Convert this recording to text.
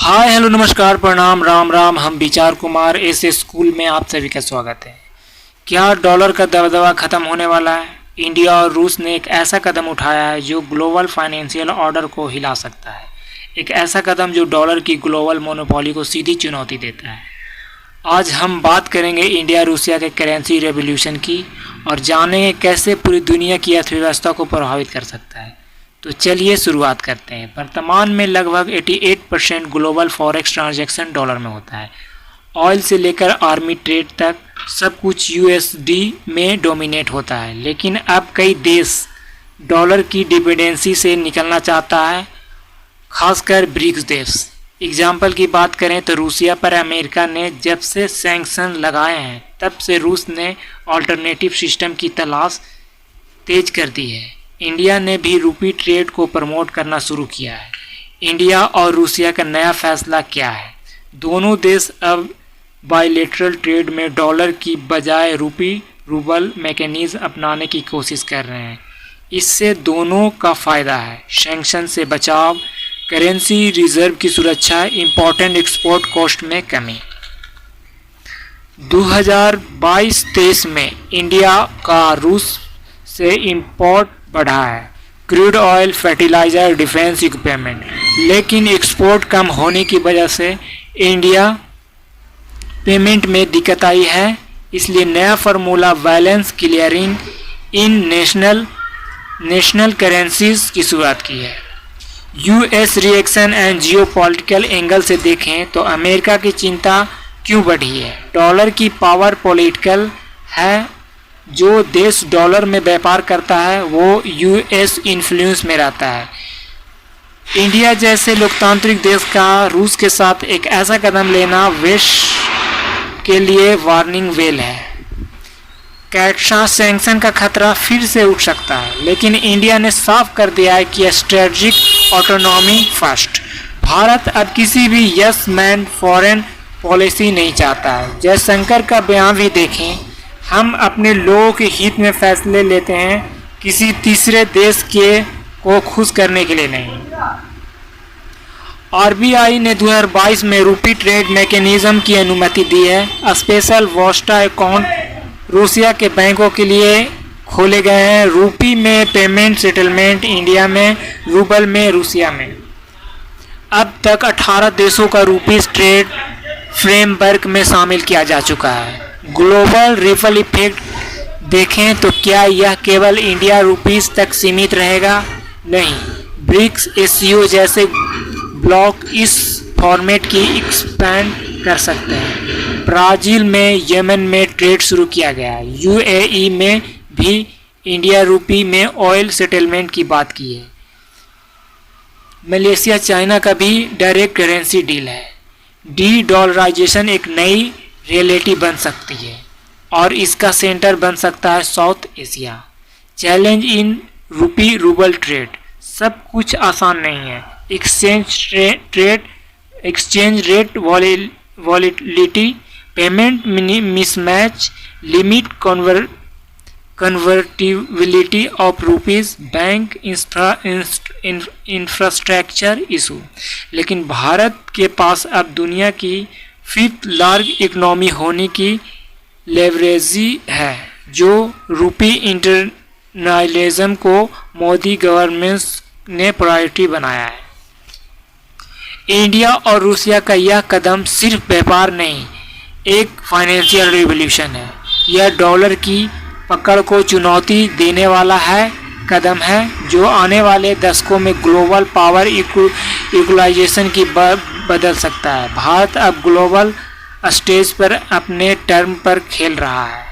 Hi hello नमस्कार प्रणाम राम राम। हम विचार कुमार ऐसे स्कूल में आप सभी का स्वागत है। क्या डॉलर का दबदबा खत्म होने वाला है? इंडिया और रूस ने एक ऐसा कदम उठाया है जो ग्लोबल फाइनेंशियल ऑर्डर को हिला सकता है। एक ऐसा कदम जो डॉलर की ग्लोबल मोनोपोली को सीधी चुनौती देता है। आज हम बात करेंगे इंडिया रूसिया के करेंसी रेवोल्यूशन की और जानेंगे कैसे पूरी दुनिया की अर्थव्यवस्था को प्रभावित कर सकता है। तो चलिए शुरुआत करते हैं। वर्तमान में लगभग 88% ग्लोबल फॉरेक्स ट्रांजैक्शन डॉलर में होता है। ऑयल से लेकर आर्मी ट्रेड तक सब कुछ यूएसडी में डोमिनेट होता है, लेकिन अब कई देश डॉलर की डिपेंडेंसी से निकलना चाहता है, खासकर ब्रिक्स देश। एग्जाम्पल की बात करें तो रूसिया पर अमेरिका ने जब से सैंक्शन लगाए हैं तब से रूस ने ऑल्टरनेटिव सिस्टम की तलाश तेज कर दी है। इंडिया ने भी रूपी ट्रेड को प्रमोट करना शुरू किया है। इंडिया और रूसिया का नया फैसला क्या है? दोनों देश अब बायलैटरल ट्रेड में डॉलर की बजाय रूपी रूबल मैकेनिज्म अपनाने की कोशिश कर रहे हैं। इससे दोनों का फ़ायदा है। सैंक्शन से बचाव, करेंसी रिजर्व की सुरक्षा, इंपॉर्टेंट एक्सपोर्ट कॉस्ट में कमी। 2022-23 में इंडिया का रूस से इंपोर्ट बढ़ा है, crude oil, fertiliser, defence equipment, लेकिन एक्सपोर्ट कम होने की वजह से इंडिया पेमेंट में दिक्कत आई है। इसलिए नया फार्मूला बैलेंस क्लियरिंग इन नेशनल करेंसीज की शुरुआत की है। US reaction and geopolitical angle से देखें तो अमेरिका की चिंता क्यों बढ़ी है? डॉलर की पावर पॉलिटिकल है। जो देश डॉलर में व्यापार करता है वो यूएस इन्फ्लुएंस में रहता है। इंडिया जैसे लोकतांत्रिक देश का रूस के साथ एक ऐसा कदम लेना वेस्ट के लिए वार्निंग बेल है। कैटसा सैंक्शन का खतरा फिर से उठ सकता है, लेकिन इंडिया ने साफ कर दिया है कि स्ट्रेटेजिक ऑटोनॉमी फर्स्ट। भारत अब किसी भी यस मैन फॉरेन पॉलिसी नहीं चाहता है। जयशंकर का बयान भी देखें, हम अपने लोगों के हित में फैसले लेते हैं, किसी तीसरे देश को खुश करने के लिए नहीं। आरबीआई ने 2022 में रूपी ट्रेड मैकेनिज्म की अनुमति दी है। स्पेशल वॉस्टा अकाउंट रूसिया के बैंकों के लिए खोले गए हैं। रूपी में पेमेंट सेटलमेंट इंडिया में, रूबल में रूसिया में। अब तक 18 देशों का रूपी ट्रेड फ्रेमवर्क में शामिल किया जा चुका है। ग्लोबल रिपल इफेक्ट देखें तो क्या यह केवल इंडिया रूपीस तक सीमित रहेगा? नहीं, ब्रिक्स एससीओ जैसे ब्लॉक इस फॉर्मेट की एक्सपेंड कर सकते हैं। ब्राज़ील में, यमन में ट्रेड शुरू किया गया है। यूएई में भी इंडिया रूपी में ऑयल सेटलमेंट की बात की है। मलेशिया चाइना का भी डायरेक्ट करेंसी डील है। डी डॉलराइजेशन एक नई रियलिटी बन सकती है और इसका सेंटर बन सकता है साउथ एशिया। चैलेंज इन रूपी रूबल ट्रेड। सब कुछ आसान नहीं है। Exchange rate volatility, payment mismatch, limit convertibility of rupees, bank infrastructure issue. लेकिन भारत के पास अब दुनिया की 5th लार्ज इकोनॉमी होने की लेवरेजी है, जो रूपी इंटरनेशनलिज्म को मोदी गवर्नमेंट ने प्रायोरिटी बनाया है। इंडिया और रूसिया का यह कदम सिर्फ व्यापार नहीं, एक फाइनेंशियल रिवॉल्यूशन है। यह डॉलर की पकड़ को चुनौती देने वाला कदम है, जो आने वाले दशकों में ग्लोबल पावर इक्वलाइजेशन की बदल सकता है। भारत अब ग्लोबल स्टेज पर अपने टर्म पर खेल रहा है।